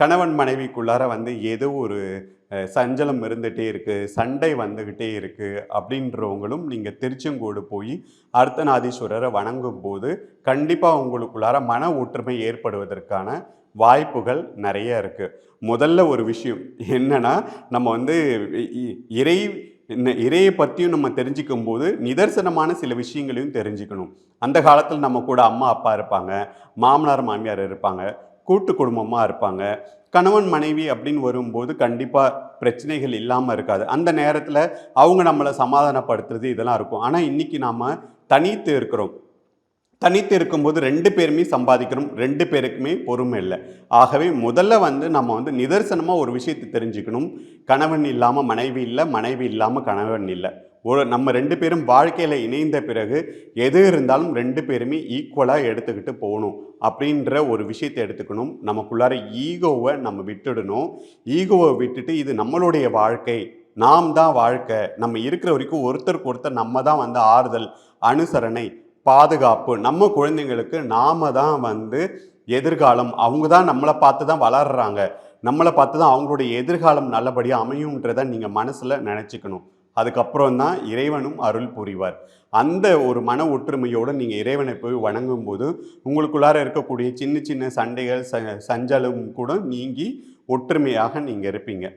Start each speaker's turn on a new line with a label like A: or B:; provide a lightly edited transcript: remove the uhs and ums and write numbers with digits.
A: கணவன் மனைவிக்குள்ளார வந்து ஏதோ ஒரு சஞ்சலம் இருந்துகிட்டே இருக்குது, சண்டை வந்துக்கிட்டே இருக்குது அப்படின்றவங்களும் நீங்கள் திருச்செங்கோடு போய் அர்த்தநாதீஸ்வரரை வணங்கும் போது கண்டிப்பாக உங்களுக்குள்ளார மன ஒற்றுமை ஏற்படுவதற்கான வாய்ப்புகள் நிறைய இருக்குது. முதல்ல ஒரு விஷயம் என்னன்னா, நம்ம வந்து இறை இறையை பற்றியும் நம்ம தெரிஞ்சுக்கும் போது நிதர்சனமான சில விஷயங்களையும் தெரிஞ்சுக்கணும். அந்த காலத்தில் நம்ம கூட அம்மா அப்பா இருப்பாங்க, மாமனார் மாமியார் இருப்பாங்க, கூட்டு குடும்பமாக இருப்பாங்க. கணவன் மனைவி அப்படின்னு வரும்போது கண்டிப்பாக பிரச்சனைகள் இல்லாமல் இருக்காது. அந்த நேரத்தில் அவங்க நம்மளை சமாதானப்படுத்துறது இதெல்லாம் இருக்கும். ஆனால் இன்றைக்கி நாம் தனித்து இருக்கிறோம். தனித்து இருக்கும்போது 2 பேருமே சம்பாதிக்கிறோம், 2 பேருக்குமே பொறுமை இல்லை. ஆகவே முதல்ல வந்து நம்ம வந்து நிதர்சனமாக ஒரு விஷயத்தை தெரிஞ்சுக்கணும். கணவன் இல்லாமல் மனைவி இல்லை, மனைவி இல்லாமல் கணவன் இல்லை. நம்ம 2 பேரும் வாழ்க்கையில் இணைந்த பிறகு எது இருந்தாலும் 2 பேருமே ஈக்குவலாக எடுத்துக்கிட்டு போகணும் அப்படின்ற ஒரு விஷயத்தை எடுத்துக்கணும். நமக்குள்ளார ஈகோவை நம்ம விட்டுடணும். ஈகோவை விட்டுட்டு இது நம்மளுடைய வாழ்க்கை, நாம் தான் வாழ்க்கை, நம்ம இருக்கிற வரைக்கும் ஒருத்தருக்கு ஒருத்தர் நம்ம தான் வந்து ஆறுதல், அனுசரணை, பாதுகாப்பு, நம்ம குழந்தைங்களுக்கு நாம தான் வந்து எதிர்காலம். அவங்க தான் நம்மளை பார்த்து தான் வளர்கிறாங்க, நம்மளை பார்த்து தான் அவங்களுடைய எதிர்காலம் நல்லபடியாக அமையும்ன்றதை நீங்கள் மனசில் நினச்சிக்கணும். அதுக்கப்புறம் தான் இறைவனும் அருள் புரிவார். அந்த ஒரு மன ஒற்றுமையோடு நீங்கள் இறைவனை போய் வணங்கும் போது உங்களுக்குள்ளார இருக்கக்கூடிய சின்ன சின்ன சண்டைகள் சஞ்சலம் கூட நீங்கி ஒற்றுமையாக நீங்கள் இருப்பீங்க.